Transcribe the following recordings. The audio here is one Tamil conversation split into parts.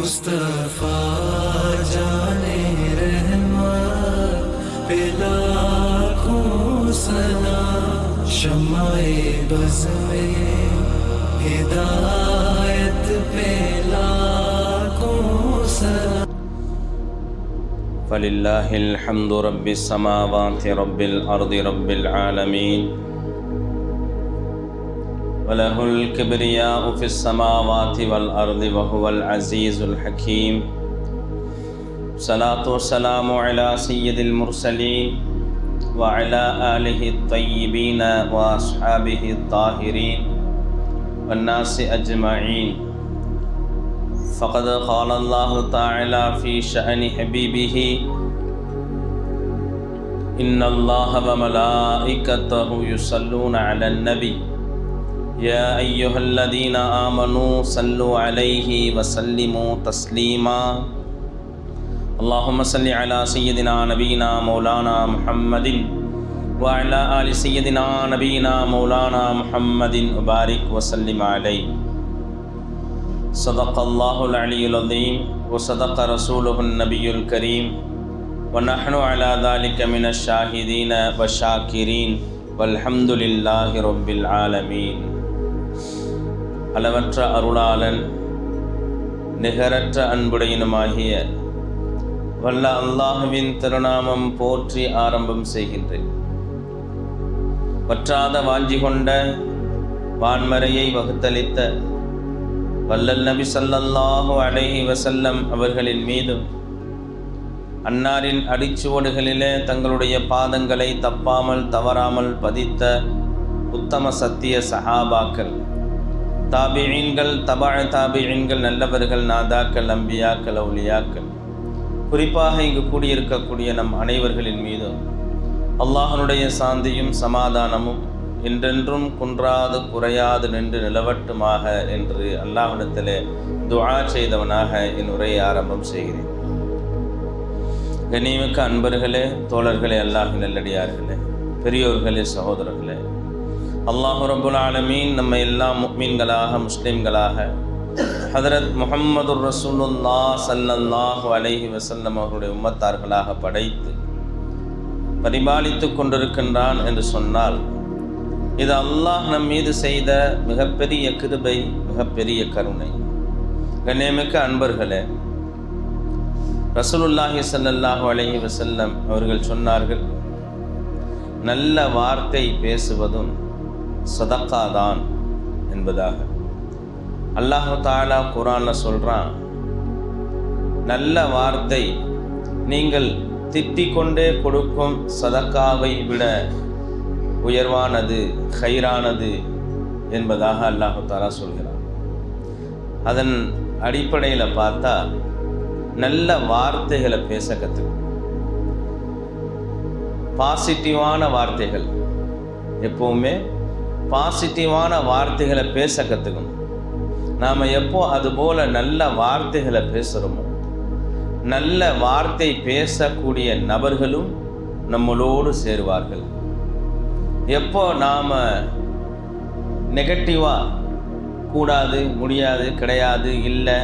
मुस्तफा जाने रहमत पे लाखों सलाम, शम्माए बज़ में हिदायत पे लाखों सलाम। फलिल्लाहिल हम्दु रब्बिस समावाति रब्बिल अर्दि रब्बिल आलमीन वलहुल किब्रियाउ फिस समावाति वल अर्दि वहुवल अज़ीज़ुल हकीम। सलातु वस्सलामु अला सय्यिदिल मुरसलीन व अला आलिहि तय्यिबीन व अस्हाबिहि ताहिरीन वन्नासि अजमईन। फ़क़द क़ाल अल्लाहु तआला फ़ी शअनि हबीबिही इन्नल्लाह व मलाइकतहु युसल्लूना अलन नबी या अय्युहल्लज़ीना आमनू सल्लु अलैहि व सल्लिमू तस्लीमा। अल्लाहुम्मा सल्लि अला सय्यिदिना नबीना मौलाना मुहम्मदिन व अला आलि सय्यिदिना नबीना मौलाना मुहम्मदिन व बारिक व सल्लिम अलैहि। सदक़ल्लाहुल अलियुल अज़ीम व सदक़ रसूलुहुन नबियुल करीम व नहनु अला ज़ालिका मिनश शाहिदीन व शाकिरीन वल्हम्दुलिल्लाहि रब्बिल आलमीन। அளவற்ற அருளாளன் நிகரற்ற அன்புடையனுமாகிய வல்ல அல்லாஹுவின் திருநாமம் போற்றி ஆரம்பம் செய்கின்றேன். வற்றாத வாஞ்சி கொண்ட வான்மறையை வகுத்தளித்த வல்லல் நபி ஸல்லல்லாஹு அலைஹி வஸல்லம் அவர்களின் மீதும் அன்னாரின் அடிச்சுவடுகளிலே தங்களுடைய பாதங்களை தப்பாமல் தவறாமல் பதித்த உத்தம சத்திய சஹாபாக்கள், தாபிஈன்கள், தபஅ தாபிஈன்கள், நல்லவர்கள், நாதாக்கள், அம்பியாக்கள், அவுலியாக்கள், குறிப்பாக இங்கு கூடியிருக்கக்கூடிய நம் அனைவர்களின் மீதும் அல்லாஹ்வுடைய சாந்தியும் சமாதானமும் என்றென்றும் குன்றாது குறையாது நின்று நிலவட்டுமாக என்று அல்லாஹ்விடத்திலே துஆ செய்தவனாக என் உரையை ஆரம்பம் செய்கிறேன். கண்ணியமிக்க அன்பர்களே, தோழர்களே, அல்லாஹ்வின் நல்லடியார்களே, பெரியோர்களே, சகோதரர்களே, அல்லாஹ் ரப்புல் ஆலமீன் நம்மை எல்லாம் முஃமின்களாக முஸ்லிம்களாக ஹதரத் முஹம்மதுர் ரசூலுல்லாஹ் ஸல்லல்லாஹு அலைஹி வஸல்லம் அவருடைய உம்மத்தார்களாக படைத்து பரிபாலித்து கொண்டிருக்கின்றான் என்று சொன்னால் இது அல்லாஹ் நம் மீது செய்த மிகப்பெரிய கிருபை, மிகப்பெரிய கருணை. கண்ணியமிக்க அன்பர்களே, ரசூலுல்லாஹி ஸல்லல்லாஹு அலைஹி வஸல்லம் அவர்கள் சொன்னார்கள், நல்ல வார்த்தை பேசுவதும் சதக்கா தான் என்பதாக. அல்லாஹ் தஆலா குர்ஆன்ல சொல்றான், நல்ல வார்த்தை நீங்கள் திட்டிக் கொண்டே கொடுக்கும் சதக்காவை விட உயர்வானது, கைரானது என்பதாக அல்லாஹ் தஆலா சொல்கிறான். அதன் அடிப்படையில் பார்த்தா நல்ல வார்த்தைகளை பேச கற்றுக்கணும். பாசிட்டிவான வார்த்தைகள், எப்பவுமே பாசிட்டிவான வார்த்தைகளை பேச கற்றுக்கணும். நாம் எப்போ அதுபோல் நல்ல வார்த்தைகளை பேசுகிறோமோ, நல்ல வார்த்தை பேசக்கூடிய நபர்களும் நம்மளோடு சேருவார்கள். எப்போ நாம் நெகட்டிவாக கூடாது, முடியாது, கிடையாது, இல்லை,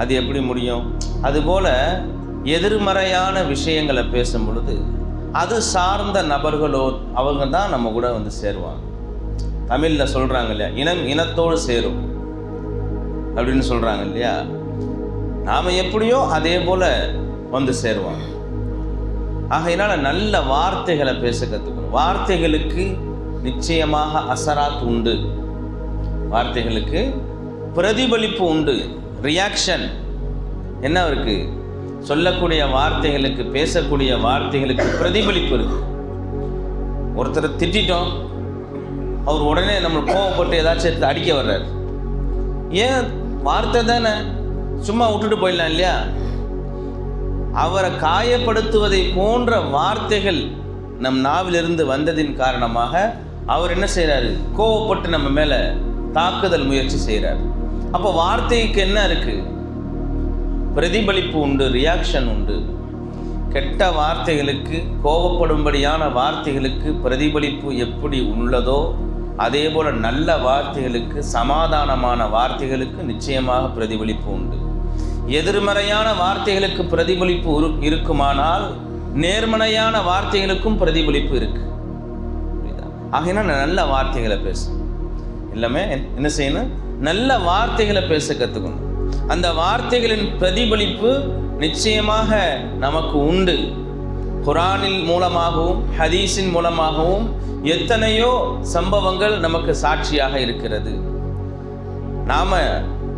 அது எப்படி முடியும், அதுபோல் எதிர்மறையான விஷயங்களை பேசும் பொழுது அது சார்ந்த நபர்களோ அவங்க தான் நம்ம கூட வந்து சேருவாங்க. தமிழில் சொல்கிறாங்க இல்லையா, இனம் இனத்தோடு சேரும் அப்படின்னு சொல்கிறாங்க இல்லையா. நாம் எப்படியோ அதே போல் வந்து சேருவாங்க. ஆகையினால நல்ல வார்த்தைகளை பேச கற்றுக்கணும். வார்த்தைகளுக்கு நிச்சயமாக அசராத் உண்டு, வார்த்தைகளுக்கு பிரதிபலிப்பு உண்டு, ரியாக்ஷன் என்ன இருக்குது, சொல்லக்கூடிய வார்த்தைகளுக்கு, பேசக்கூடிய வார்த்தைகளுக்கு பிரதிபலிப்பு இருக்கு. ஒருத்தரை திட்டோம், அவர் உடனே நம்ம கோவப்பட்டு ஏதாச்சும் எடுத்து அடிக்க வர்றார். ஏன், வார்த்தை தானே, சும்மா விட்டுட்டு போயிடலாம் இல்லையா. அவரை காயப்படுத்துவதை போன்ற வார்த்தைகள் நம் நாவிலிருந்து வந்ததின் காரணமாக அவர் என்ன செய்கிறாரு, கோவப்பட்டு நம்ம மேலே தாக்குதல் முயற்சி செய்கிறார். அப்போ வார்த்தைக்கு என்ன இருக்குது, பிரதிபலிப்பு உண்டு, ரியாக்ஷன் உண்டு. கெட்ட வார்த்தைகளுக்கு, கோபப்படும்படியான வார்த்தைகளுக்கு பிரதிபலிப்பு எப்படி உள்ளதோ அதே போல் நல்ல வார்த்தைகளுக்கு, சமாதானமான வார்த்தைகளுக்கு நிச்சயமாக பிரதிபலிப்பு உண்டு. எதிர்மறையான வார்த்தைகளுக்கு பிரதிபலிப்பு இருக்குமானால் நேர்மறையான வார்த்தைகளுக்கும் பிரதிபலிப்பு இருக்கு. ஆகையினா நல்ல வார்த்தைகளை பேசு. எல்லாமே என்ன செய்யணும்? நல்ல வார்த்தைகளை பேச கற்றுக்கணும். அந்த வார்த்தைகளின் பிரதிபலிப்பு நிச்சயமாக நமக்கு உண்டு. குர்ஆனின் மூலமாகவும் ஹதீஸின் மூலமாகவும் எத்தனையோ சம்பவங்கள் நமக்கு சாட்சியாக இருக்கிறது. நாம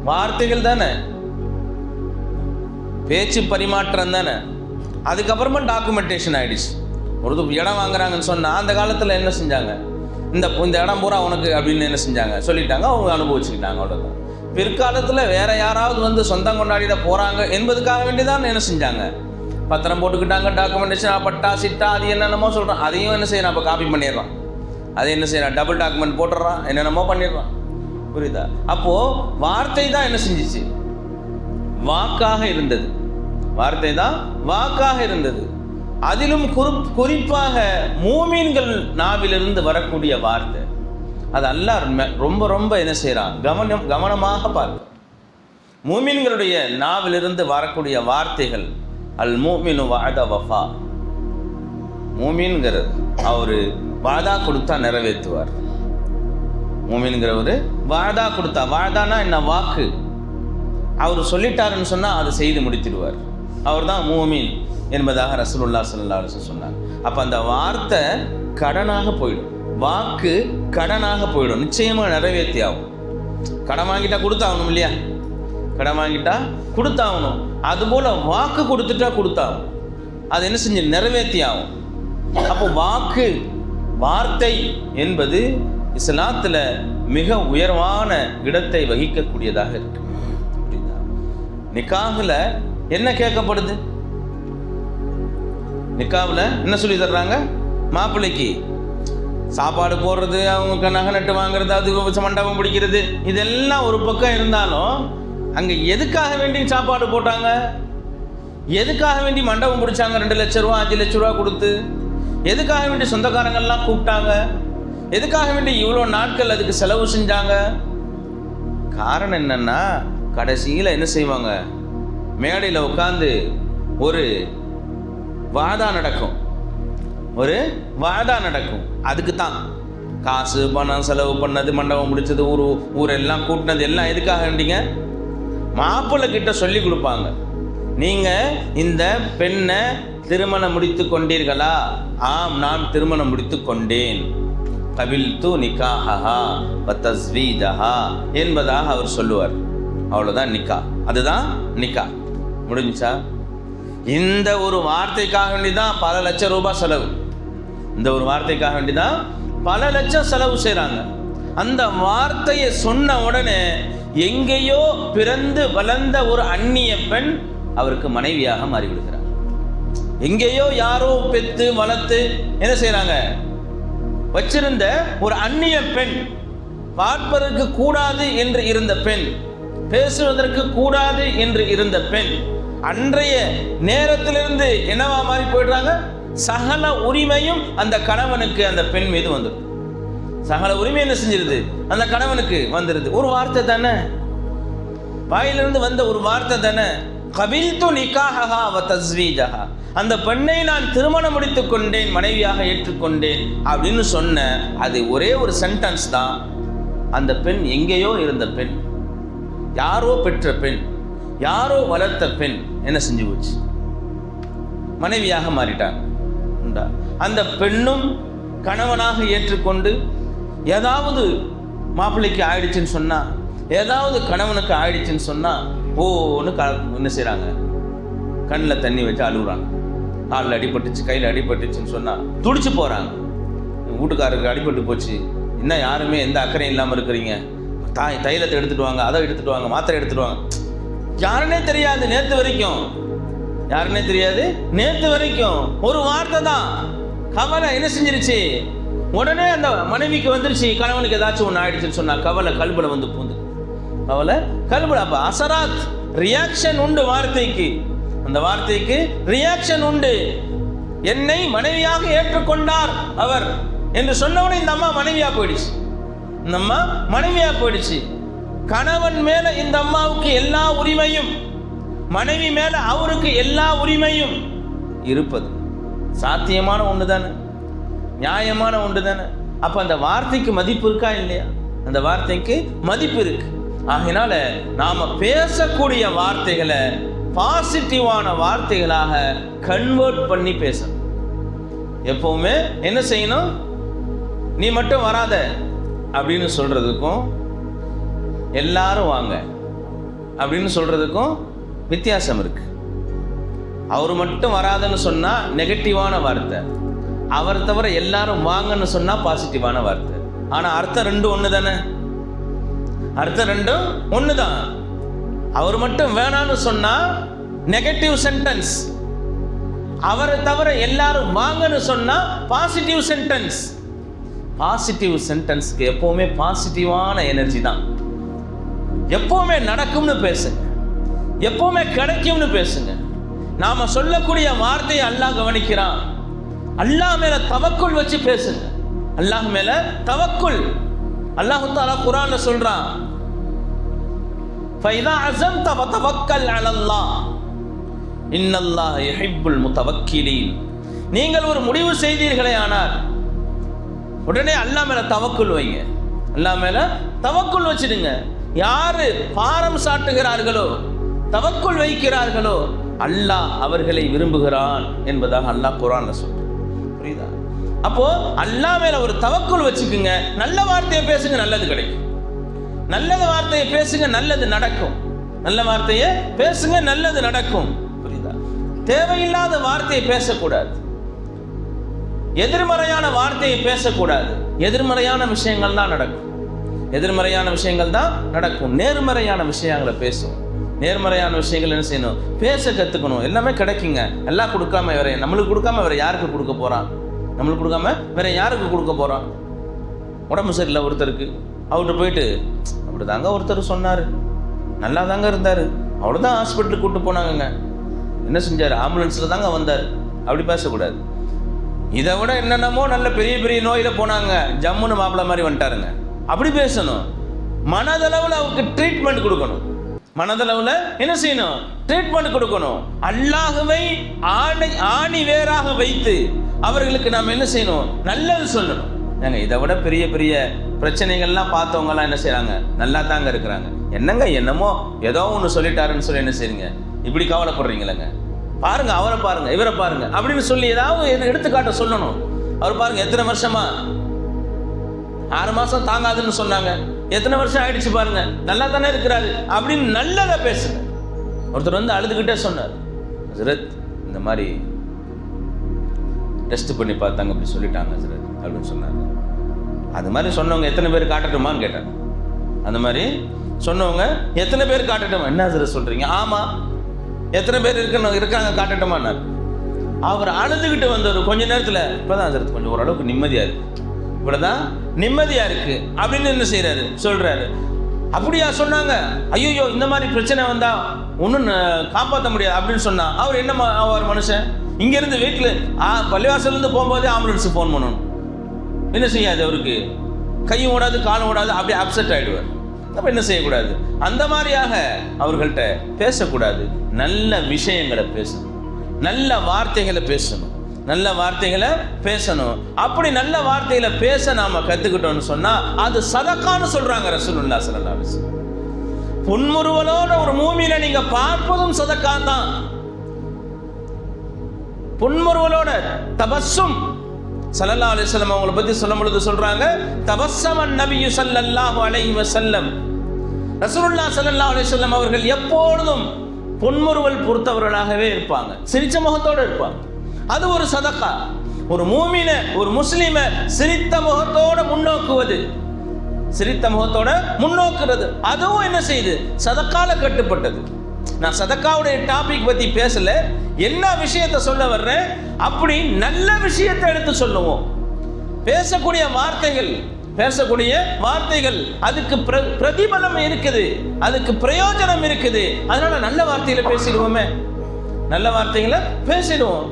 வார்த்தைகள் தானே, பேச்சு பரிமாற்றம் தானே. அதுக்கப்புறமா டாக்குமெண்டேஷன் ஆயிடுச்சு. ஒரு இடம் வாங்குறாங்கன்னு சொன்னால் அந்த காலத்தில் என்ன செஞ்சாங்க? இந்த இடம் பூரா உனக்கு அப்படின்னு என்ன செஞ்சாங்க? சொல்லிட்டாங்க, அவங்க அனுபவிச்சுக்கிட்டாங்க, அவ்வளோதான். பிற்காலத்தில் வேற யாராவது வந்து சொந்தம் கொண்டாடிட போகிறாங்க என்பதுக்காக வேண்டிதான் என்ன செஞ்சாங்க? பத்திரம் போட்டுக்கிட்டாங்க, டாக்குமெண்டேஷன், பட்டா சிட்டா, அது என்னென்னமோ சொல்கிறான். அதையும் என்ன செய்யணும்? அப்போ காப்பி பண்ணிடுறான். அதை என்ன செய்யறான்? டபுள் டாக்குமெண்ட் போட்டுடுறான், என்னென்னமோ பண்ணிடுறான். புரியுதா? அப்போது வார்த்தை தான் என்ன செஞ்சிச்சு? வாக்காக இருந்தது. வார்த்தை தான் வாக்காக இருந்தது. அதிலும் குறிப்பாக மூமீன்கள் நாவிலிருந்து வரக்கூடிய வார்த்தை, அது அல்லாஹ் ரொம்ப ரொம்ப என்ன செய்கிறான்? கவனமாக பார்க்க. மூமீன்களுடைய நாவிலிருந்து வரக்கூடிய வார்த்தைகள், அல் மூமினு வஅத வஃபா. மூமீன்கிறது அவர் வாதா கொடுத்தா நிறைவேற்றுவார். மூமீன்கிறவர் வாதா கொடுத்தா, வாதானா என்ன? வாக்கு. அவர் சொல்லிட்டாருன்னு சொன்னால் அதை செய்து முடித்திடுவார். அவர் தான் மூமீன் என்பதாக ரசூலுல்லாஹி ஸல்லல்லாஹு அலைஹி வஸல்லம் சொன்னாங்க. அப்போ அந்த வார்த்தை கடனாக போயிடும், வாக்கு கடனாக போயிடும், நிச்சயமாக நிறைவேற்றி ஆகும். கடன் வாங்கிட்டா கொடுத்தாகணும் இல்லையா? கடன் வாங்கிட்டா கொடுத்தாகணும். அதுபோல் வாக்கு கொடுத்துட்டா கொடுத்தாகும். அது என்ன செஞ்சு? நிறைவேற்றி ஆகும். அப்போ வாக்கு, வார்த்தை என்பது இஸ்லாத்தில் மிக உயர்வான இடத்தை வகிக்கக்கூடியதாக இருக்கு. நிக்காஹில் என்ன கேட்கப்படுது? நிக்காவில் என்ன சொல்லி தர்றாங்க? மாப்பிள்ளைக்கு சாப்பாடு போடுறது, அவங்க நகை நட்டு வாங்குறது, அது மண்டபம் பிடிக்கிறது, இதெல்லாம் ஒரு பக்கம் இருந்தாலும் அங்கே எதுக்காக வேண்டி சாப்பாடு போட்டாங்க? எதுக்காக வேண்டி மண்டபம் பிடிச்சாங்க? 2 லட்ச ரூபா 5 லட்ச ரூபா கொடுத்து எதுக்காக வேண்டி சொந்தக்காரங்கள்லாம் கூப்பிட்டாங்க? எதுக்காக வேண்டி இவ்வளோ நாட்கள் அதுக்கு செலவு செஞ்சாங்க? காரணம் என்னன்னா, கடைசியில் என்ன செய்வாங்க? மேடையில் உட்காந்து ஒரு வாதா நடக்கும், ஒரு வாதா நடக்கும். அதுக்கு தான் காசு பணம் செலவு பண்ணது, மண்டபம் முடிச்சது, ஊரெல்லாம் கூட்டினது எல்லாம் எதுக்காக வேண்டிங்க? மாப்பிள்ளை கிட்ட சொல்லி கொடுப்பாங்க, நீங்கள் இந்த பெண்ணை திருமணம் முடித்து கொண்டீர்களா? ஆம், நான் திருமணம் முடித்து கொண்டேன். கபில்து நிக்காஹா வ தஸ்வீஜஹா என்பதாக அவர் சொல்லுவார். அவ்வளோதான் நிக்கா. அதுதான் நிக்கா. முடிஞ்சா? இந்த ஒரு வார்த்தைக்காக வேண்டிதான் பல லட்சம் ரூபாய் செலவு. இந்த ஒரு வார்த்தைக்காக வேண்டிதான் பல லட்சம் செலவு செய்கிறாங்க. அந்த வார்த்தையை சொன்ன உடனே எங்கேயோ பிறந்து வளர்ந்த ஒரு அந்நிய பெண் அவருக்கு மனைவியாக மாறிவிடுகிறார். எங்கேயோ யாரோ பெத்து வளர்த்து என்ன செய்கிறாங்க? வச்சிருந்த ஒரு அந்நிய பெண், பார்ப்பதற்கு கூடாது என்று இருந்த பெண், பேசுவதற்கு கூடாது என்று இருந்த பெண், அன்றைய நேரத்திலிருந்து என்னவா மாறி போயிடுறாங்க? சகல உரிமையும் அந்த கணவனுக்கு, அந்த பெண் மீது வந்துடும். சகல உரிமை என்ன செஞ்சிருது? அந்த கணவனுக்கு வந்துடுது. ஒரு வார்த்தை தானே, வாயிலிருந்து வந்த ஒரு வார்த்தை தானே. கபில்து நிக்காஹா வ தஸ்வீஜஹா, அந்த பெண்ணை நான் திருமணம் முடித்துக் கொண்டேன், மனைவியாக ஏற்றுக்கொண்டேன் அப்படின்னு சொன்ன அது ஒரே ஒரு சென்டென்ஸ் தான். அந்த பெண் எங்கேயோ இருந்த பெண், யாரோ பெற்ற பெண், யாரோ வளர்த்த பெண் என்ன செஞ்சு போச்சு? மனைவியாக மாறிட்டாங்க. அந்த பெண்ணும் கணவனாக ஏற்றுக்கொண்டு ஏதாவது மாப்பிள்ளைக்கு ஆயிடுச்சுன்னு சொன்னா, ஏதாவது கணவனுக்கு ஆயிடுச்சுன்னு சொன்னா ஓன்னு என்ன செய்றாங்க? கண்ணில் தண்ணி வச்சு அழுகுறாங்க. காலில் அடிபட்டுச்சு, கையில் அடிபட்டுச்சுன்னு சொன்னா துடிச்சு போறாங்க. வீட்டுக்காரருக்கு அடிபட்டு போச்சு, இன்னும் யாருமே எந்த அக்கறையும் இல்லாமல் இருக்கிறீங்க, தைலத்தை எடுத்துட்டு வாங்க, அதை எடுத்துட்டு வாங்க, மாத்திரை எடுத்துட்டு வாங்க. யாருன்னே தெரியாது நேற்று வரைக்கும், யாருன்னே தெரியாது நேற்று வரைக்கும். ஒரு வார்த்தை தான் கவலை என்ன செஞ்சிருச்சு? உடனே அந்த மனைவிக்கு வந்துருச்சு. கணவனுக்கு ஏதாச்சும் ஒன்று ஆயிடுச்சுன்னு சொன்னா கவலை கல்புல வந்து பூந்து, கவலை கல்புல. அப்ப அசராத் ரியாக்ஷன் உண்டு வார்த்தைக்கு, அந்த வார்த்தைக்கு ரியாக்ஷன் உண்டு. என்னை மனைவியாக ஏற்றுக்கொண்டார் அவர் என்று சொன்னவனே இந்த அம்மா மனைவியா போயிடுச்சு. இந்த அம்மா மனைவியா போயிடுச்சு. கணவன் மேல இந்த அம்மாவுக்கு எல்லா உரிமையும், மனைவி மேல அவருக்கு எல்லா உரிமையும் இருப்பது சாத்தியமான ஒன்று தானே, நியாயமான ஒன்று தானே. அப்போ அந்த வார்த்தைக்கு மதிப்பு இருக்கா இல்லையா? அந்த வார்த்தைக்கு மதிப்பு இருக்கு. ஆகையினால நாம பேசக்கூடிய வார்த்தைகளை பாசிட்டிவான வார்த்தைகளாக கன்வெர்ட் பண்ணி பேசணும். எப்பவுமே என்ன செய்யணும்? நீ மட்டும் வராத அப்படின்னு சொல்றதுக்கும் எல்லாரும் வாங்க அப்படின்னு சொல்றதுக்கும் வித்தியாசம் இருக்கு. அவர் மட்டும் வராதுன்னு சொன்னா நெகட்டிவான வார்த்தை, அவர் தவிர எல்லாரும் வாங்கன்னு சொன்னா பாசிட்டிவான வார்த்தை. ஆனா அர்த்தம் ரெண்டும் ஒண்ணு தானே, அர்த்தம் ரெண்டும் ஒண்ணுதான். அவர் மட்டும் வேணான்னு சொன்னா நெகட்டிவ் சென்டென்ஸ், அவரை தவிர எல்லாரும் வாங்கன்னு சொன்னா பாசிட்டிவ் சென்டென்ஸ். பாசிட்டிவ் சென்டென்ஸ்க்கு எப்பவுமே பாசிட்டிவான எனர்ஜி தான். எப்பவுமே நடக்கும்னு பேசுங்க, எப்பவுமே கிடைக்கும்னு பேசுங்க. நாம சொல்லக்கூடிய வார்த்தையை அல்லாஹ் கவனிக்கிறான். அல்லாஹ் மேல தவக்குல் வச்சு பேசுங்க. அல்லாஹ் மேல தவக்குல். அல்லாஹ் தஆலா குர்ஆன்ல சொல்றான், ஃபைதா அஸம்த ஃபதவக்கல் அலல்லாஹ் இன்னல்லாஹ யுஹிப்புல் முதவக்கிலீன். நீங்கள் ஒரு முடிவு செய்தீர்களே ஆனால் உடனே அல்லாஹ் மேல தவக்குல் வைங்க. அல்லாஹ் மேல தவக்குல் வச்சிடுங்க. யாரு பாரம் சாட்டுகிறார்களோ, தவக்குல் வைக்கிறார்களோ, அல்லாஹ் அவர்களை விரும்புகிறான் என்பதாக அல்லாஹ் குர்ஆன்ல சொல்றான். புரியுதா? அப்போ அல்லாஹ் மேல ஒரு தவக்குல் வச்சுக்குங்க. நல்ல வார்த்தையை பேசுங்க, நல்லது கிடைக்கும். நல்ல வார்த்தையை பேசுங்க, நல்லது நடக்கும். நல்ல வார்த்தையை பேசுங்க, நல்லது நடக்கும். புரியுதா? தேவையில்லாத வார்த்தையை பேசக்கூடாது, எதிர்மறையான வார்த்தையை பேசக்கூடாது. எதிர்மறையான விஷயங்கள் தான் நடக்கும், எதிர்மறையான விஷயங்கள் தான் நடக்கும். நேர்மறையான விஷயங்களை பேசும். நேர்மறையான விஷயங்கள் என்ன செய்யணும்? பேச கற்றுக்கணும். எல்லாமே கிடைக்குங்க. எல்லாம் கொடுக்காம வேற நம்மளுக்கு கொடுக்காம வேற யாருக்கு கொடுக்க போறான்? நம்மளுக்கு கொடுக்காம வேற யாருக்கு கொடுக்க போறான்? உடம்பு சரியில்லை ஒருத்தருக்கு, அவர்கிட்ட போயிட்டு அப்படி தாங்க ஒருத்தர் சொன்னார், நல்லா தாங்க இருந்தார், அவ்வளோதான் ஹாஸ்பிட்டலுக்கு கூப்பிட்டு போனாங்கங்க, என்ன செஞ்சார்? ஆம்புலன்ஸில் தாங்க வந்தார். அப்படி பேசக்கூடாது. இதை விட என்னென்னமோ நல்ல பெரிய பெரிய நோயில் போனாங்க, ஜம்முன்னு மாப்பிள்ளை மாதிரி வந்துட்டாருங்க, அப்படி பேசணும். மனதளவில் அவருக்கு ட்ரீட்மெண்ட் கொடுக்கணும். மனதளவில் என்ன செய்யணும்? ட்ரீட்மெண்ட் கொடுக்கணும். அல்லாஹ்வை ஆணி வேறாக வைத்து அவர்களுக்கு நாம் என்ன செய்யணும்? நல்லது சொல்லணும். ஏங்க இதை விட பெரிய பெரிய பிரச்சனைகள்லாம் பார்த்தவங்கலாம் என்ன செய்கிறாங்க? நல்லா தாங்க இருக்கிறாங்க. என்னங்க என்னமோ ஏதோ ஒன்று சொல்லிட்டாருன்னு சொல்லி என்ன செய்றீங்க? இப்படி கவலைப்படுறீங்களேங்க? பாருங்க, அவரை பாருங்க, இவரை பாருங்க அப்படின்னு சொல்லி ஏதாவது எடுத்துக்காட்ட சொல்லணும். அவர் பாருங்க எத்தனை வருஷமா 6 மாசம் தாங்காதுன்னு சொன்னாங்க, எத்தனை வருஷம் ஆயிடுச்சு பாருங்க, நல்லா தானே இருக்கிறாரு அப்படின்னு நல்லதை பேசுங்க. ஒருத்தர் வந்து அழுதுகிட்டே சொன்னார், ஹஸ்ரத் இந்த மாதிரி டெஸ்ட் பண்ணி பார்த்தாங்க, அப்படி சொல்லிட்டாங்க ஹஸ்ரத் அப்படின்னு சொன்னாங்க. அது மாதிரி சொன்னவங்க எத்தனை பேர் காட்டட்டுமான்னு கேட்டாங்க. அந்த மாதிரி சொன்னவங்க எத்தனை பேர் காட்டட்டுமா? என்ன ஹஸ்ரத் சொல்றீங்க? ஆமா, எத்தனை பேர் இருக்காங்க காட்டட்டுமான்னார். அவர் அழுதுகிட்டு வந்தவர் கொஞ்ச நேரத்தில் இப்போதான் ஹஸ்ரத் கொஞ்சம் ஓரளவுக்கு நிம்மதியா இருக்கு, இவ்வளவுதான் நிம்மதியா இருக்கு அப்படின்னு என்ன செய்யறாரு? சொல்றாரு. அப்படியா சொன்னாங்க? ஐயோ இந்த மாதிரி பிரச்சனை வந்தா ஒன்றும் காப்பாற்ற முடியாது அப்படின்னு சொன்னா அவர் என்ன அவர் மனுஷன்? இங்கிருந்து வீட்டில் பள்ளிவாசல்லேருந்து போகும்போதே ஆம்புலன்ஸுக்கு ஃபோன் பண்ணணும். என்ன செய்யாது? அவருக்கு கையும் ஓடாது, காலும் ஓடாது, அப்படியே அப்செட் ஆகிடுவார். அப்போ என்ன செய்யக்கூடாது? அந்த மாதிரியாக அவர்கள்ட்ட பேசக்கூடாது. நல்ல விஷயங்களை பேசணும், நல்ல வார்த்தைகளை பேசணும், நல்ல வார்த்தைகளை பேசணும். அப்படி நல்ல வார்த்தைகளை பேச நாம கத்துக்கிட்டோம்னு சொன்னா அது சதக்கான்னு சொல்றாங்க ரசூலுல்லாஹி ஸல்லல்லாஹு அலைஹி வஸல்லம். புன்முறுவலோட ஒரு மூமினை நீங்க பார்ப்பதும் சதக்கா தான். புன்முறுவலோட தபஸ்ஸும் ஸல்லல்லாஹு அலைஹி வஸல்லம் அவங்களை பத்தி சொல்லும் பொழுது சொல்றாங்க, தபஸ்ஸமன் நபியு ஸல்லல்லாஹு அலைஹி வஸல்லம். ரசூலுல்லாஹி ஸல்லல்லாஹு அலைஹி வஸல்லம் அவர்கள் எப்பொழுதும் புன்முறுவல் பொறுத்தவர்களாகவே இருப்பாங்க, சிரிச்ச முகத்தோடு இருப்பாங்க. அது ஒரு சதக்கா. ஒரு மூமின, ஒரு முஸ்லிம சிரித்த முகத்தோட முன்னோக்குவது, சிரித்த முகத்தோட முன்னோக்குறது, அதுவும் என்ன செய்யுது? சதக்கால கட்டுப்பட்டது. நான் சதக்காவுடைய டாபிக் பத்தி பேசல, என்ன விஷயத்தை சொல்ல வர்றேன்? அப்படி நல்ல விஷயத்தை எடுத்து சொல்லுவோம். பேசக்கூடிய வார்த்தைகள் அதுக்கு பிரதிபலம் இருக்குது, அதுக்கு பிரயோஜனம் இருக்குது. அதனால நல்ல வார்த்தைகளை பேசிடுவோமே, நல்ல வார்த்தைகளை பேசிடுவோம்.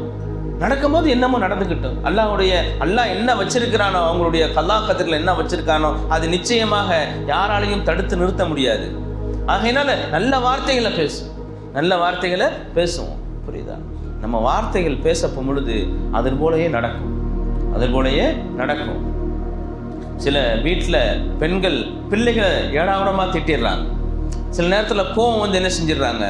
நடக்கும்போது என்னமோ நடந்துக்கிட்டோம். அல்லாஹ் என்ன வச்சிருக்கிறானோ, அவங்களுடைய கல்லாக்கத்தில் என்ன வச்சிருக்கானோ அது நிச்சயமாக யாராலையும் தடுத்து நிறுத்த முடியாது. ஆகையினால நல்ல வார்த்தைகளை பேசு. நல்ல வார்த்தைகளை பேசுவோம். புரியுதா? நம்ம வார்த்தைகள் பேச பொழுது அதன் போலயே நடக்கும். சில வீட்டில் பெண்கள் பிள்ளைகளை ஏடாவிடமாக திட்டிடுறாங்க. சில நேரத்தில் கோவம் வந்து என்ன செஞ்சிடுறாங்க,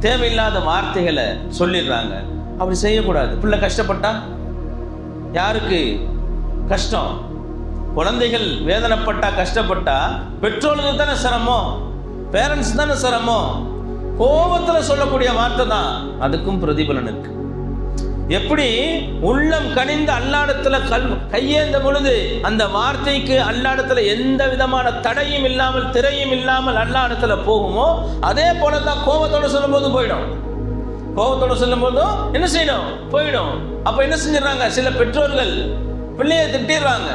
தேவையில்லாத வார்த்தைகளை சொல்லிடுறாங்க. அப்படி செய்யக்கூடாது. பிள்ளை கஷ்டப்பட்டா யாருக்கு கஷ்டம்? குழந்தைகள் வேதனைப்பட்டா கஷ்டப்பட்டா பெற்றோருக்கு தானே சிரமம், பேரண்ட்ஸ் தானே சிரமம். கோபத்தில் சொல்லக்கூடிய வார்த்தை தான் அதுக்கும் பிரதிபலன் இருக்கு. எப்படி உள்ளம் கனிந்து அல்லாடத்துல கையேந்த பொழுது அந்த வார்த்தைக்கு அல்லாடத்துல எந்த விதமான தடையும் இல்லாமல் திரையும் இல்லாமல் அல்லாடத்துல போகுமோ, அதே போலதான் கோபத்தோட சொல்லும் போதும் போயிடும். கோபத்தோட சொல்லும் போதும் என்ன செய்யணும், போயிடும். அப்ப என்ன செஞ்சிடறாங்க, சில பெற்றோர்கள் பிள்ளைய திட்டிடுறாங்க.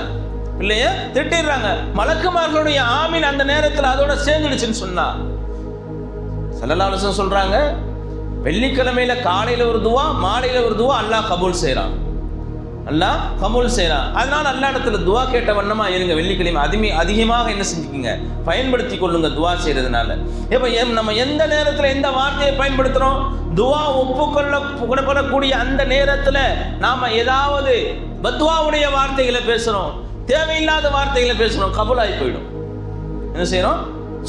மலக்குமார்களுடைய ஆமீன் அந்த நேரத்தில் அதோட சேர்ந்துடுச்சுன்னு சொன்னா ஸல்லல்லாஹு அலைஹி வஸல்லம் சொல்றாங்க, வெள்ளிக்கிழமையில காலையில ஒரு துவா, மாலையில ஒரு துவா அல்லாஹ் கபூல் செய்யறான். அதனால அல்லா இடத்துல துவா கேட்ட வண்ணமா இருங்க. வெள்ளிக்கிழமை அதிகமாக என்ன செஞ்சுக்கீங்க, பயன்படுத்தி கொள்ளுங்க துவா செய்யறதுனால. இப்ப நம்ம எந்த நேரத்துல எந்த வார்த்தையை பயன்படுத்துறோம், துவா ஒப்புக்கொள்ளப்படக்கூடிய அந்த நேரத்துல நாம ஏதாவது பத்வாவுடைய வார்த்தைகளை பேசுறோம், தேவையில்லாத வார்த்தைகளை பேசுறோம், கபூலாகி போயிடும். என்ன செய்யறோம்,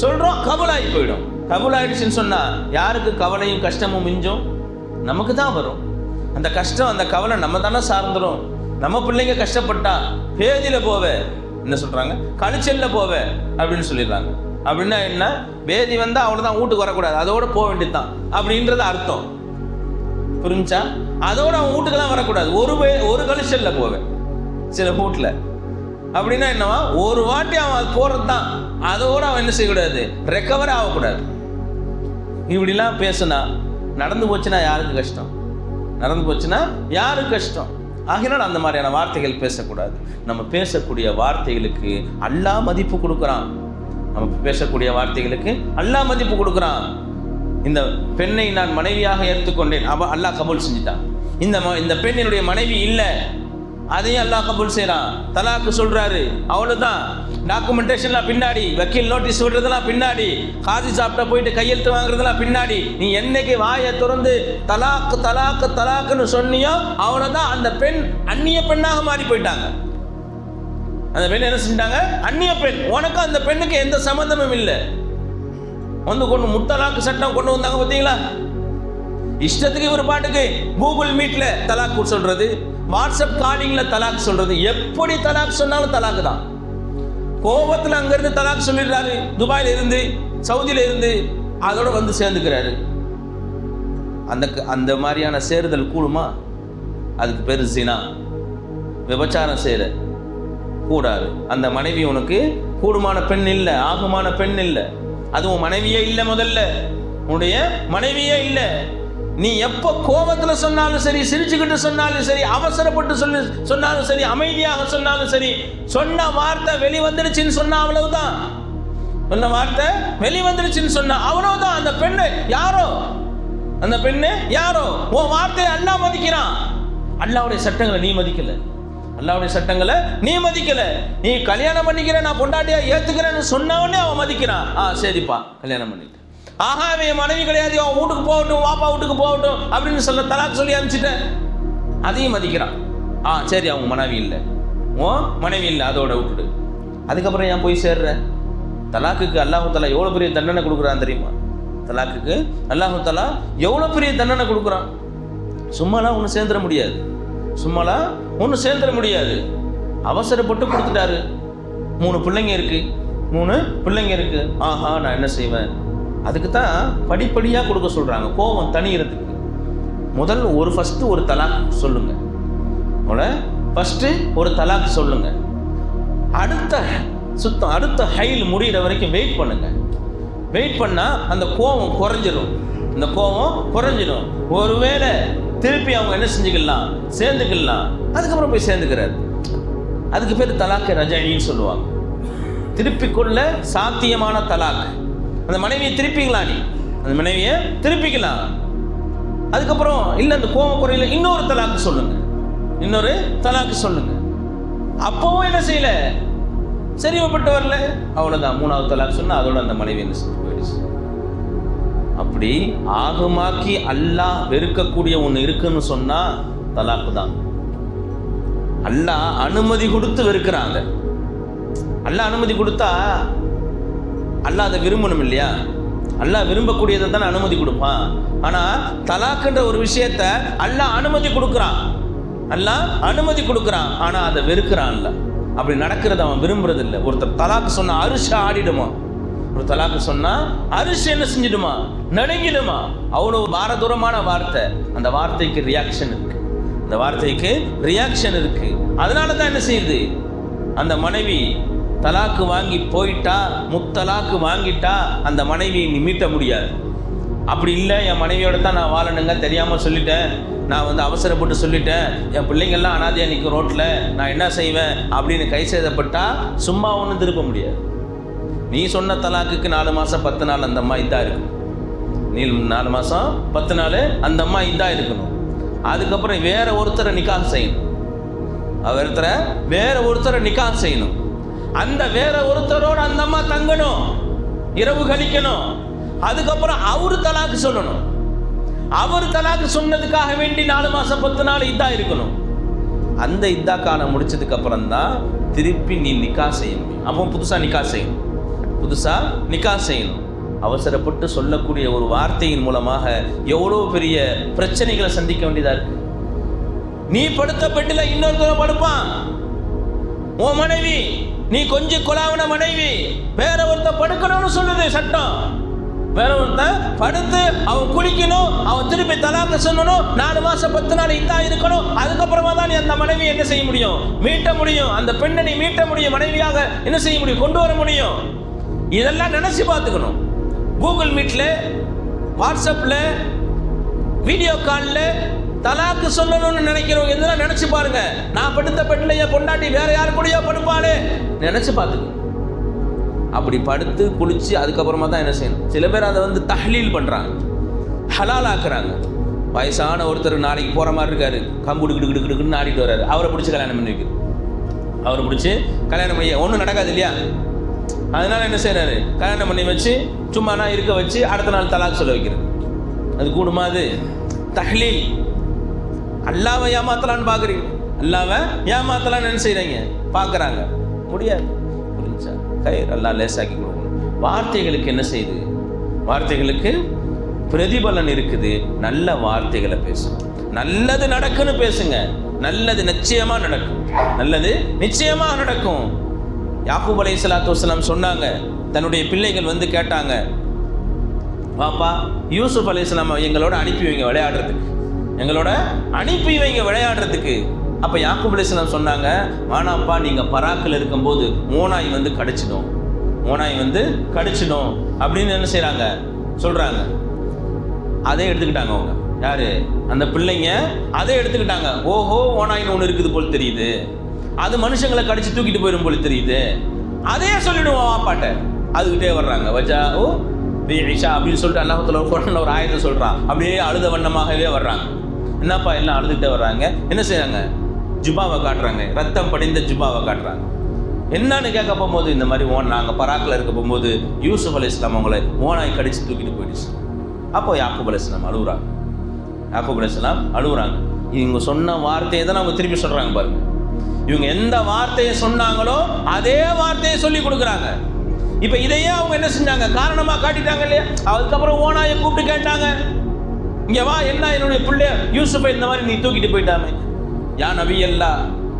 சொல்றோம், கபூலாகி போயிடும். கபூலாயிடுச்சுன்னு சொன்னா யாருக்கு கவலையும் கஷ்டமும் மிஞ்சும்? நமக்கு தான் வரும். அந்த கஷ்டம் அந்த கவலை நம்ம தானே சார்ந்துரும். நம்ம பிள்ளைங்க கஷ்டப்பட்டா பேதியில போவே, என்ன சொல்றாங்க, கழிச்சல்ல போவே அப்படின்னு சொல்லிடுறாங்க. அப்படின்னா என்ன, பேதி வந்தா அவ்வளவுதான், வீட்டுக்கு வரக்கூடாது, அதோட போக வேண்டியதுதான் அப்படின்றது அர்த்தம். புரிஞ்சா? அதோட அவன் வீட்டுக்கு தான் வரக்கூடாது, ஒரு கழிச்சல்ல போவேன் சில வீட்டுல. அப்படின்னா என்னவா, ஒரு வாட்டி அவன் அது போறது தான், அதோட அவன் என்ன செய்யக்கூடாது, ரெக்கவர் ஆகக்கூடாது. இப்படிலாம் பேசுனா நடந்து போச்சுன்னா யாருக்கு கஷ்டம்? ஆகினால் அந்த மாதிரியான வார்த்தைகள் பேசக்கூடாது. நம்ம பேசக்கூடிய வார்த்தைகளுக்கு அல்லாஹ் மதிப்பு கொடுக்குறான். இந்த பெண்ணை நான் மனைவியாக ஏற்றுக்கொண்டேன், அல்லாஹ் கபூல் செஞ்சுட்டான். இந்த பெண் என்னுடைய மனைவி இல்லை, அதையும் அல்லாஹ் கபூல் செய்யறான். தலாக்கு சொல்றாரு, அவ்வளவுதான். டாக்குமெண்டேஷன்லாம் பின்னாடி, வக்கீல் நோட்டீஸ் விடுறதெல்லாம் பின்னாடி, காதி சாப்பிட்ட போயிட்டு கையெழுத்து வாங்குறதெல்லாம் பின்னாடி. நீ என்னைக்கு வாயை திறந்து தலாக்குன்னு சொன்னியோ அவ்வளவுதான். அந்த பெண் அந்நிய பெண்ணாக மாறி போயிட்டாங்க. அந்த பெண் என்ன செஞ்சாங்க, அந்நிய பெண். உனக்கு அந்த பெண்ணுக்கு எந்த சம்பந்தமும் இல்லை. கொண்டு முத்தலாக்கு சட்டம் கொண்டு வந்தாங்க பார்த்தீங்களா? இஷ்டத்துக்கு ஒரு பாட்டுக்கு கூகுள் மீட்ல தலாக் சொல்றது, வாட்ஸ்அப் காலிங்ல தலாக் சொல்றது. எப்படி தலாக் சொன்னாலும் தலாக்கு தான். கோபத்துல அங்க இருந்து தலாக் சொல்லிடுறாரு, துபாயில இருந்து சவுதியில இருந்து, அதோட வந்து சேர்ந்துக்கிறாரு. அந்த மாதிரியான சேருதல் கூடுமா? அதுக்கு பேரு ஜினா, விபச்சாரம் செய்யற கூடாது. அந்த மனைவி உனக்கு கூடுமான பெண் இல்லை, ஆகுமான பெண் இல்லை. அதுவும் மனைவியே இல்லை, முதல்ல உன்னுடைய மனைவியே இல்லை. நீ எப்போ கோபத்துல சொன்னாலும் சரி, சிரிச்சுக்கிட்டு சொன்னாலும் சரி, அவசரப்பட்டு சொன்னாலும் சரி, அமைதியாக சொன்னாலும் சரி, சொன்ன வார்த்தை வெளிவந்துடுச்சுன்னு சொன்னா அவ்வளவுதான். சொன்ன வார்த்தை வெளிவந்துடுச்சுன்னு சொன்னா அவ்வளவுதான். அந்த பெண்ணு யாரோ உன் வார்த்தையை அல்லாஹ் மதிக்கிறான். அல்லாஹ்வுடைய சட்டங்களை நீ மதிக்கல. நீ கல்யாணம் பண்ணிக்கிற, நான் பொண்டாட்டியா ஏத்துக்கிறேன்னு சொன்னவனே அவன் மதிக்கிறான். சரிப்பா கல்யாணம் பண்ணிட்டு, ஆஹா என் மனைவி கிடையாது, அவன் வீட்டுக்கு போகட்டும், வாப்பா வீட்டுக்கு போகட்டும் அப்படின்னு தலாக் சொல்லி அனுப்பிச்சிட்டேன், அதையும் மதிக்கிறான். சரி அவங்க மனைவி இல்லை, அதோட விட்டுடு. அதுக்கப்புறம் ஏன் போய் சேர்ற? தலாக்குக்கு அல்லாஹு தஆலா எவ்வளோ பெரிய தண்டனை கொடுக்குறான் தெரியுமா? தலாக்குக்கு அல்லாஹு தஆலா எவ்வளோ பெரிய தண்டனை கொடுக்குறான். சும்மாலாம் ஒன்று சேர்ந்துட முடியாது. அவசரப்பட்டு கொடுத்துட்டாரு. 3 பிள்ளைங்க இருக்கு. ஆஹா நான் என்ன செய்வேன்? அதுக்கு தான் படிப்படியாக கொடுக்க சொல்கிறாங்க, கோபம் தணிகிறதுக்கு. முதல் ஃபஸ்ட்டு ஒரு தலாக் சொல்லுங்க. அடுத்த ஹைல் முடிகிற வரைக்கும் வெயிட் பண்ணுங்க. வெயிட் பண்ணால் அந்த கோபம் குறைஞ்சிடும். ஒருவேளை திருப்பி அவங்க என்ன செஞ்சுக்கலாம், சேர்ந்துக்கலாம். அதுக்கப்புறம் போய் சேர்ந்துக்கிறாரு. அதுக்கு பேர் தலாக் ரஜஈன்னு சொல்லுவாங்க. திருப்பி கொள்ள சாத்தியமான தலாக். அந்த மனைவியை திருப்பிக்கலாம். அதுக்கப்புறம் இல்லை அந்த கோபம் குறையில இன்னொரு தலாக்கு சொல்லுங்க. அப்பவும் என்ன செய்யல, சரிவப்பட்டு வரல, அவ்வளவுதான். 3வது தலாக் சொன்னா அதோட அந்த மனைவி என்ன செஞ்சு போயிடுச்சு. அப்ப அப்படி ஆகமாக்கி அல்லாஹ் வெறுக்கக்கூடிய ஒன்று இருக்குன்னு சொன்னா தலாக்கு தான். அல்லாஹ் அனுமதி கொடுத்து வெறுக்கிறாங்க. அல்லாஹ் அனுமதி கொடுத்தா அல்லாஹ் அதை விரும்பணும் இல்லையா? அல்லாஹ் விரும்பக்கூடியதை தானே அனுமதி கொடுப்பான். ஆனா தலாக்குன்ற ஒரு விஷயத்த அல்லாஹ் அனுமதி கொடுக்குறான். அல்லாஹ் அனுமதி கொடுக்குறான், ஆனா அதை வெறுக்கிறான். அல்ல அப்படி நடக்கிறது அவன் விரும்புறது இல்லை. ஒருத்தர் தலாக்கு சொன்னா அரிசி ஆடிடுமா, ஒரு தலாக்கு சொன்னா அரிசி என்ன செஞ்சிடுமா, நடுங்கிடுமா. அவ்வளவு பாரதூரமான வார்த்தை. அந்த வார்த்தைக்கு ரியாக்ஷன் இருக்கு, அந்த வார்த்தைக்கு ரியாக்ஷன் இருக்கு. அதனால தான் என்ன செய்யுது, அந்த மனைவி தலாக்கு வாங்கி போயிட்டா, முத்தலாக்கு வாங்கிட்டா அந்த மனைவியை நீ மீட்ட முடியாது. அப்படி இல்லை, என் மனைவியோட தான் நான் வாழணுங்க, தெரியாமல் சொல்லிட்டேன், நான் அவசரப்பட்டு சொல்லிட்டேன், என் பிள்ளைங்கள்லாம் அனாதையாக நிற்கும் ரோட்டில், நான் என்ன செய்வேன் அப்படின்னு கை செய்தப்பட்டா சும்மா ஒன்றும் திருப்ப முடியாது. நீ சொன்ன தலாக்குக்கு 4 மாதம் 10 நாள் அந்த அம்மா இதாக இருக்கணும். நீ 4 மாதம் 10 நாள் அந்த அம்மா இதாக இருக்கணும். அதுக்கப்புறம் வேற ஒருத்தரை நிக்காஹ் செய்யணும். வேற ஒருத்தரை நிக்காஹ் செய்யணும். அந்த வேற ஒருத்தரோட அந்த அம்மா தங்கணும், இரவு கழிக்கணும். அதுக்கப்புறம் அவரு தலாக்கு சொல்லணும். அவர் தலாக்கு சொன்னதுக்காக வேண்டி 4 மாதம் 10 நாள் இதா இருக்கணும். அந்த இதா காலம் முடிச்சதுக்கு அப்புறம் தான் திருப்பி நீ நிக்கா செய்ய முடியும். அப்போ புதுசா நிக்கா செய்யணும். அவசரப்பட்டு சொல்லக்கூடிய ஒரு வார்த்தையின் மூலமாக எவ்வளவு பெரிய பிரச்சனைகளை சந்திக்க வேண்டியதா இருக்கு. நீ படுத்த பெட்டில இன்னொருத்தர படுப்பான், உன் மனைவி, நீ கொஞ்சம் கொலாவன மனைவி வேற ஒருத்தர் படுக்கணும்னு சொல்லுது சட்டம். வேற ஒருத்தன் படுத்து அவன் குளிக்கணும், அவன் திருப்பி தலாக்கு சொல்லணும், 4 மாசம் 10 நாள் இதா இருக்கணும். அதுக்கப்புறமா தான் நீ அந்த மனைவி என்ன செய்ய முடியும், மீட்ட முடியும். அந்த பெண்ணை நீ மீட்ட முடியும், மனைவியாக என்ன செய்ய முடியும், கொண்டு வர முடியும். இதெல்லாம் நினைச்சு பார்த்துக்கணும். கூகுள் மீட்ல, வாட்ஸ்அப்ல, வீடியோ கால்ல தலாக்கு சொல்லணும்னு நினைக்கிறோம். இதெல்லாம் நினைச்சு பாருங்க. நான் படுத்த பெட்டில என் பொண்டாட்டி வேற யாரு கூடயோ படுப்பாளே நினைச்சு பார்த்துக்கணும். அப்படி படுத்து குளிச்சு அதுக்கப்புறமா தான் என்ன செய்யணும். சில பேர் அதை தஹ்லீல் பண்றாங்க, ஹலால் ஆக்குறாங்க. வயசான ஒருத்தர் நாளைக்கு போற மாதிரி இருக்காரு, கம்புடுக்குன்னு ஆடிட்டு வர்றாரு, அவரை பிடிச்சி கல்யாணம் பண்ணி வைக்கிறது. அவரை பிடிச்சி கல்யாணம் பண்ணி ஒன்றும் நடக்காது இல்லையா? அதனால என்ன செய்யறாரு, கல்யாணம் பண்ணி வச்சு சும்மானா இருக்க வச்சு அடுத்த நாள் தலாக் சொல்ல வைக்கிறது. அது கூடுமா? அது தஹ்லீல். அல்லாவை ஏமாத்தலான்னு பாக்குறீங்க, அல்லாவை ஏமாத்தலான்னு என்ன செய்யறீங்க, பாக்குறாங்க. முடியாது. புரிஞ்சா? அல்லாஹ் லேசாக்கி கொடுக்கணும். வார்த்தைகளுக்கு என்ன செய்யுது, வார்த்தைகளுக்கு பிரதிபலன் இருக்குது. நல்ல வார்த்தைகளை பேசுங்க, நல்லது நடக்குன்னு பேசுங்க. நல்லது நிச்சயமா நடக்கும், நல்லது நிச்சயமா நடக்கும். யாக்கூப் அலைஹிஸ்ஸலாத்து வஸ்ஸலாம் சொன்னாங்க, தன்னுடைய பிள்ளைகள் கேட்டாங்க, பாப்பா யூசுப் அலைஹிஸ்ஸலாம் எங்களோட அனுப்பி வைங்க விளையாடுறதுக்கு, எங்களோட அனுப்பி வைங்க விளையாடுறதுக்கு. அப்போ யாக்கூப் அலைஹிஸ்ஸலாம் சொன்னாங்க, வானாப்பா, நீங்கள் பராக்கில் இருக்கும்போது ஓனாய் கடிச்சிடும், ஓனாய் கடிச்சிடும் அப்படின்னு என்ன செய்கிறாங்க, சொல்கிறாங்க. அதை எடுத்துக்கிட்டாங்க அவங்க. யாரு? அந்த பிள்ளைங்க அதை எடுத்துக்கிட்டாங்க. ஓஹோ, ஓனாயின்னு ஒன்று இருக்குது போல் தெரியுது, அது மனுஷங்களை கடிச்சு தூக்கிட்டு போயிடும் போல தெரியுது, அதே சொல்லிடுவோம் வாப்பாட்ட. அதுக்கிட்டே வர்றாங்க. வஜா ஓ பிஷா அப்படின்னு சொல்லிட்டு அல்லாஹ் ஒரு ஆயத்தை சொல்கிறான். அப்படியே அழுத வண்ணமாகவே வர்றாங்க. என்னப்பா எல்லாம் அழுதுகிட்டே வர்றாங்க. என்ன செய்கிறாங்க, ஜுபாவை காட்டுறாங்க, ரத்தம் படிந்த ஜுபாவை காட்டுறாங்க. என்னன்னு கேட்க போகும்போது, இந்த மாதிரி நாங்கள் பராக்கில் இருக்க போகும்போது யூசுப் அலைஹிஸ்ஸலாம் அவங்களை ஓனாய் கடிச்சு தூக்கிட்டு போயிடுச்சு. அப்போ யாக்கூப் அலைஹிஸ்ஸலாம் அழுகுறாங்க. யாக்கூப் அலைஹிஸ்ஸலாம் அழுகுறாங்க. இவங்க சொன்ன வார்த்தையை தான் அவங்க திருப்பி சொல்கிறாங்க பாருங்க. இவங்க எந்த வார்த்தையை சொன்னாங்களோ அதே வார்த்தையை சொல்லி கொடுக்குறாங்க. இப்போ இதையே அவங்க என்ன செஞ்சாங்க, காரணமாக காட்டிட்டாங்க இல்லையா? அதுக்கப்புறம் ஓனாயை கூப்பிட்டு கேட்டாங்க, இங்கே வா, என்ன என்னுடைய பிள்ளை யூசுஃபை இந்த மாதிரி நீ தூக்கிட்டு போயிட்டாமே. யா நபி அல்லா,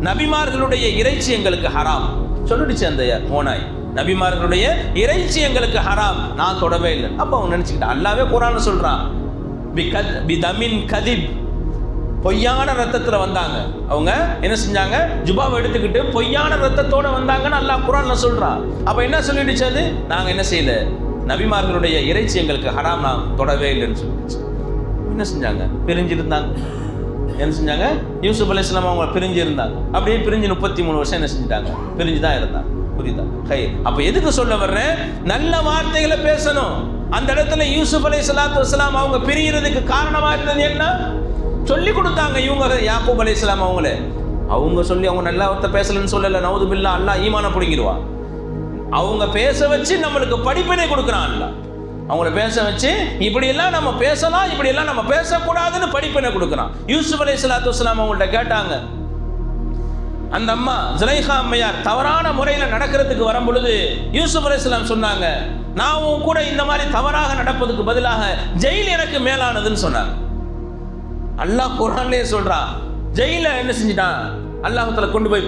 நபிமார்களுடைய இறைச்சி எங்களுக்கு ஹராம் சொல்லிடுச்சு அந்த ஓனாய். நபிமார்களுடைய இறைச்சி எங்களுக்கு ஹராம், நான் தொடவே இல்லை. அப்போ அவங்க நினச்சிக்கிட்டா, அல்லாவே குர்ஆன்ல சொல்கிறான், பிதமின் கதிப், பொய்யான ரத்தத்தில் வந்தாங்க. அவங்க என்ன செஞ்சாங்க, ஜுபாவை எடுத்துக்கிட்டு பொய்யான ரத்தத்தோடு வந்தாங்கன்னு அல்லாஹ் குர்ஆன்ல சொல்கிறான். அப்போ என்ன சொல்லிடுச்சு, அது நாங்கள் என்ன செய்யல, நபிமார்களுடைய இறைச்சி எங்களுக்கு ஹராம், நான் தொடவே இல்லைன்னு சொல்லிடுச்சு. என்ன செஞ்சாங்க, பிரிஞ்சிருந்தாங்க. என்ன செஞ்சாங்க, யூசுப் அலைஹிஸ்ஸலாம் அவங்க பிரிஞ்சு இருந்தாங்க. அப்படியே பிரிஞ்சு 33 வருஷம் என்ன செஞ்சுட்டாங்க, பிரிஞ்சு தான் இருந்தாங்க. புரியுதா? அப்ப எதுக்கு சொல்ல வர்றேன், நல்ல வார்த்தைகளை பேசணும். அந்த இடத்துல யூசுப் அலைஹிஸ்ஸலாத்து வஸ்ஸலாம் அவங்க பிரியறதுக்கு காரணமா இருந்தது என்ன, சொல்லி கொடுத்தாங்க. இவங்க யாக்கூப் அலைஹிஸ்ஸலாம் அவங்க சொல்லி, அவங்க நல்ல வார்த்தை பேசலன்னு சொல்லல, நவுது பில்லாஹ், அல்லாஹ் ஈமான பிடிங்கிடுவா. அவங்க பேச வச்சு நம்மளுக்கு படிப்பினை கொடுக்குறான் அல்லாஹ். அவங்கள பேச வச்சு இப்படியெல்லாம் நம்ம பேசலாம், இப்படியெல்லாம் நம்ம பேசக்கூடாதுன்னு படிப்பினை கொடுக்குறான். யூசுப் அலைஹிஸ்ஸலாத்து வஸ்ஸலாம் அவங்கள்ட்ட கேட்டாங்க. அந்த அம்மா ஜுலைஹா அம்மையார் தவறான முறையில் நடக்கிறதுக்கு வரும் பொழுது யூசுப் அலைஹிஸ்ஸலாம் சொன்னாங்க, நான் உன் கூட இந்த மாதிரி தவறாக நடப்பதுக்கு பதிலாக ஜெயில் எனக்கு மேலானதுன்னு சொன்னாங்க. அல்லாஹ் குர்ஆன்லயே சொல்றான், ஜெயில என்ன செஞ்சிட்டான், அல்லாஹ் தஆலா கொண்டு போய்